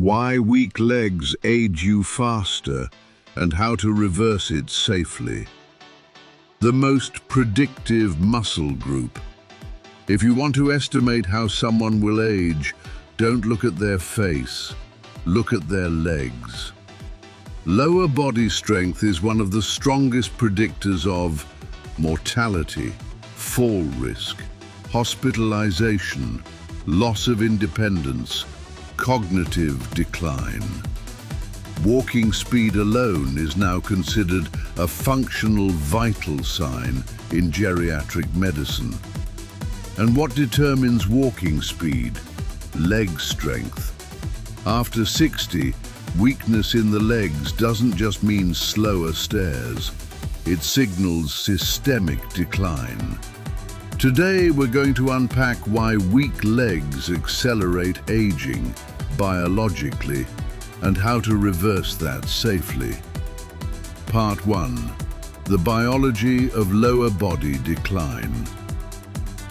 Why weak legs age you faster and how to reverse it safely. The most predictive muscle group. If you want to estimate how someone will age, don't look at their face, look at their legs. Lower body strength is one of the strongest predictors of mortality, fall risk, hospitalization, loss of independence, cognitive decline. Walking speed alone is now considered a functional vital sign in geriatric medicine. And what determines walking speed? Leg strength. After 60, weakness in the legs doesn't just mean slower stairs. It signals systemic decline. Today we're going to unpack why weak legs accelerate aging biologically and how to reverse that safely. Part 1. The biology of lower body decline.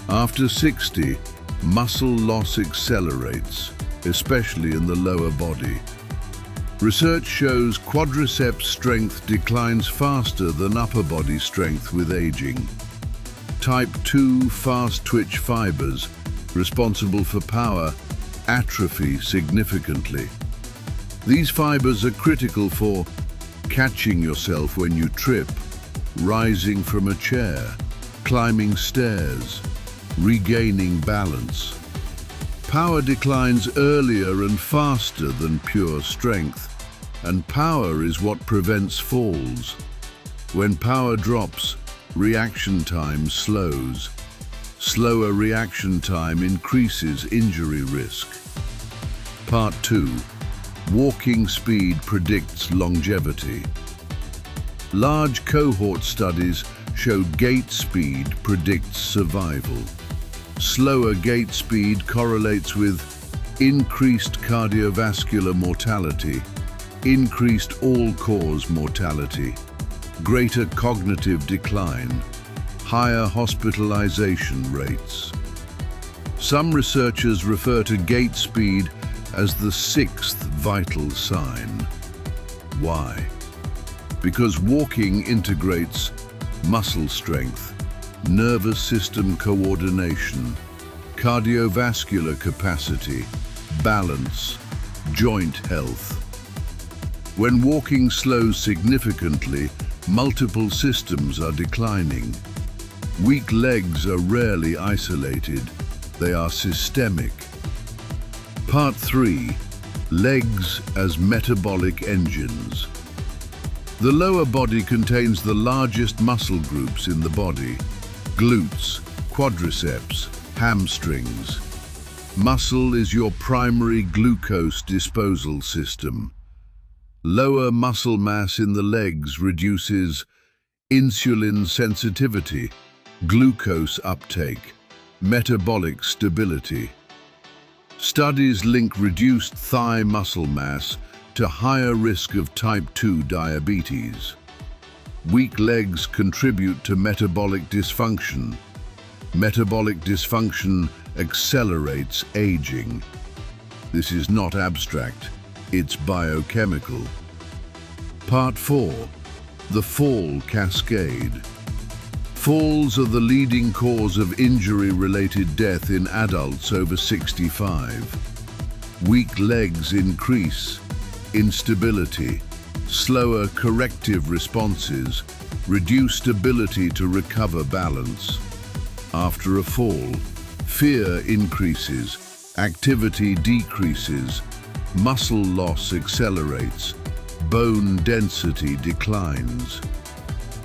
After 60, muscle loss accelerates, especially in the lower body. Research shows quadriceps strength declines faster than upper body strength with aging. Type 2 fast twitch fibers, responsible for power, atrophy significantly. These fibers are critical for catching yourself when you trip, rising from a chair, climbing stairs, regaining balance. Power declines earlier and faster than pure strength, and power is what prevents falls. When power drops, reaction time slows. Slower reaction time increases injury risk. Part 2. Walking speed predicts longevity. Large cohort studies showed gait speed predicts survival. Slower gait speed correlates with increased cardiovascular mortality, increased all-cause mortality, greater cognitive decline, higher hospitalization rates. Some researchers refer to gait speed as the sixth vital sign. Why? Because walking integrates muscle strength, nervous system coordination, cardiovascular capacity, balance, joint health. When walking slows significantly, multiple systems are declining. Weak legs are rarely isolated, they are systemic. Part 3. Legs as metabolic engines. The lower body contains the largest muscle groups in the body: glutes, quadriceps, hamstrings. Muscle is your primary glucose disposal system. Lower muscle mass in the legs reduces insulin sensitivity, glucose uptake, metabolic stability. Studies link reduced thigh muscle mass to higher risk of type 2 diabetes. Weak legs contribute to metabolic dysfunction. Metabolic dysfunction accelerates aging. This is not abstract, it's biochemical. Part 4. The fall cascade. Falls are the leading cause of injury-related death in adults over 65. Weak legs increase instability, slower corrective responses, reduced ability to recover balance. After a fall, fear increases, activity decreases, muscle loss accelerates, bone density declines.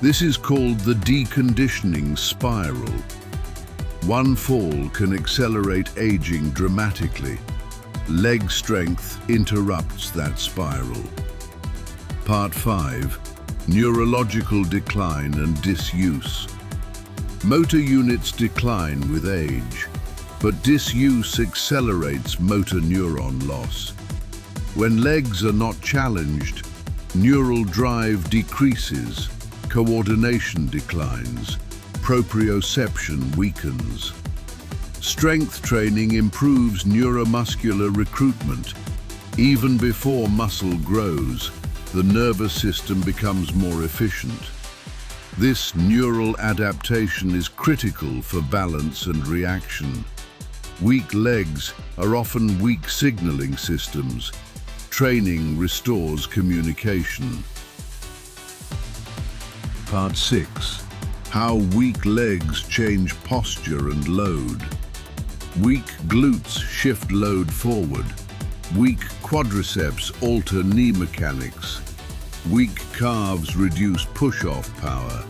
This is called the deconditioning spiral. One fall can accelerate aging dramatically. Leg strength interrupts that spiral. Part 5. Neurological decline and disuse. Motor units decline with age, but disuse accelerates motor neuron loss. When legs are not challenged, neural drive decreases, coordination declines, proprioception weakens. Strength training improves neuromuscular recruitment, Even before muscle grows, the nervous system becomes more efficient. This neural adaptation is critical for balance and reaction. Weak legs are often weak signaling systems. Training restores communication. Part 6. How weak legs change posture and load. Weak glutes shift load forward. Weak quadriceps alter knee mechanics. Weak calves reduce push-off power.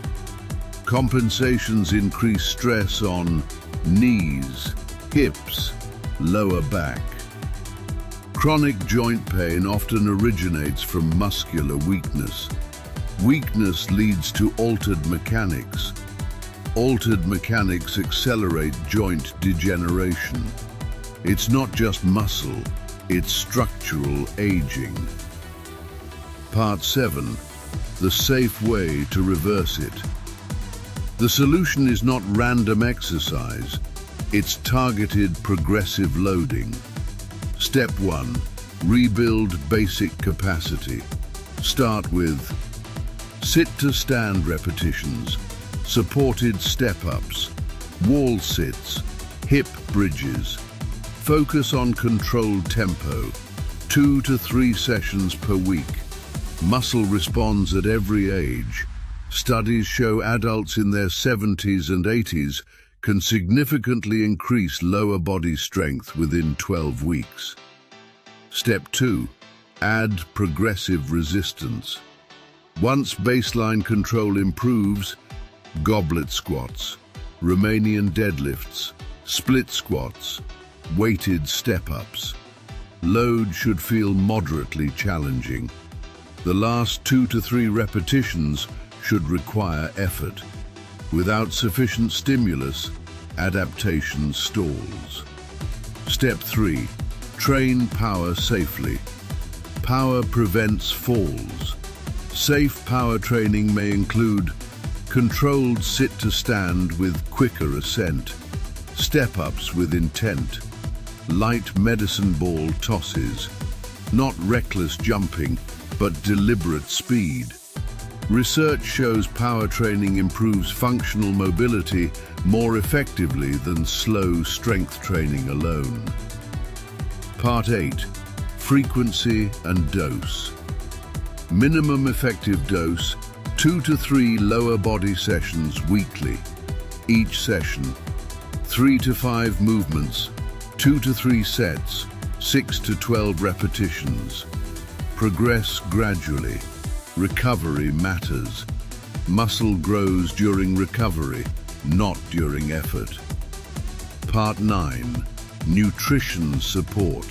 Compensations increase stress on knees, hips, lower back. Chronic joint pain often originates from muscular weakness. Weakness leads to altered mechanics. Altered mechanics accelerate joint degeneration. It's not just muscle, it's structural aging. Part 7. The safe way to reverse it. The solution is not random exercise, it's targeted progressive loading. Step 1. Rebuild basic capacity. Start with sit-to-stand repetitions, supported step-ups, wall sits, hip bridges. Focus on controlled tempo, 2 to 3 sessions per week. Muscle responds at every age. Studies show adults in their 70s and 80s can significantly increase lower body strength within 12 weeks. Step 2. Add progressive resistance. Once baseline control improves, goblet squats, Romanian deadlifts, split squats, weighted step-ups. Load should feel moderately challenging. The last 2 to 3 repetitions should require effort. Without sufficient stimulus, adaptation stalls. Step 3. Train power safely. Power prevents falls. Safe power training may include controlled sit-to-stand with quicker ascent, step-ups with intent, light medicine ball tosses, not reckless jumping, but deliberate speed. Research shows power training improves functional mobility more effectively than slow strength training alone. Part 8. Frequency and dose. Minimum effective dose, 2 to 3 lower body sessions weekly. Each session, 3 to 5 movements, 2 to 3 sets, 6 to 12 repetitions. Progress gradually. Recovery matters. Muscle grows during recovery, not during effort. Part 9. Nutrition support.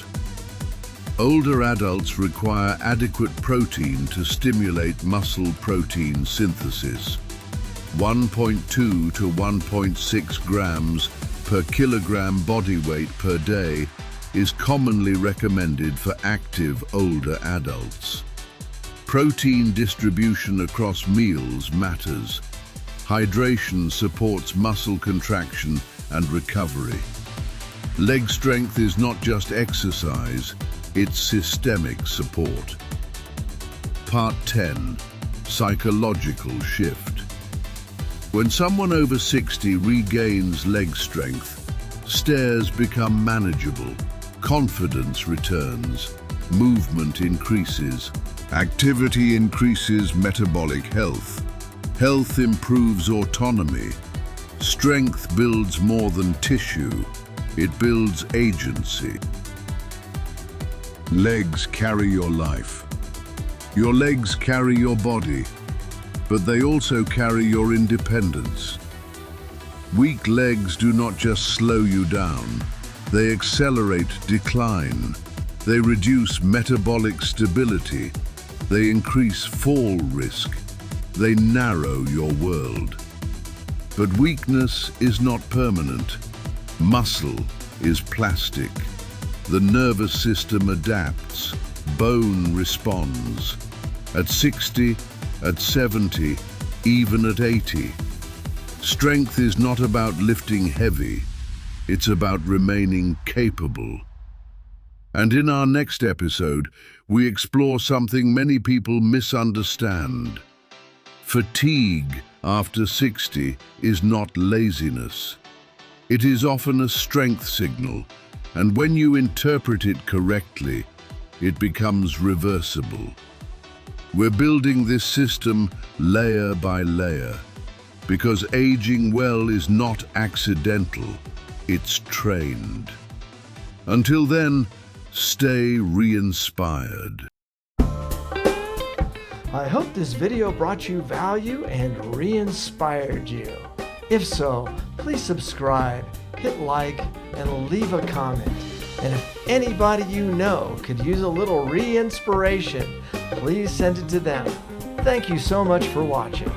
Older adults require adequate protein to stimulate muscle protein synthesis. 1.2 to 1.6 grams per kilogram body weight per day is commonly recommended for active older adults. Protein distribution across meals matters. Hydration supports muscle contraction and recovery. Leg strength is not just exercise, it's systemic support. Part 10. Psychological shift. When someone over 60 regains leg strength, stairs become manageable, confidence returns, movement increases, activity increases metabolic health, health improves autonomy, strength builds more than tissue, it builds agency. Legs carry your life. Your legs carry your body, but they also carry your independence. Weak legs do not just slow you down, they accelerate decline. They reduce metabolic stability. They increase fall risk. They narrow your world. But weakness is not permanent. Muscle is plastic. The nervous system adapts. Bone responds. At 60, at 70, even at 80. Strength is not about lifting heavy. It's about remaining capable. And in our next episode, we explore something many people misunderstand. Fatigue after 60 is not laziness. It is often a strength signal, and when you interpret it correctly, it becomes reversible. We're building this system layer by layer, because aging well is not accidental, it's trained. Until then, stay re-inspired. I hope this video brought you value and re-inspired you. If so, please subscribe, hit like, and leave a comment. And if anybody you know could use a little re-inspiration, please send it to them. Thank you so much for watching.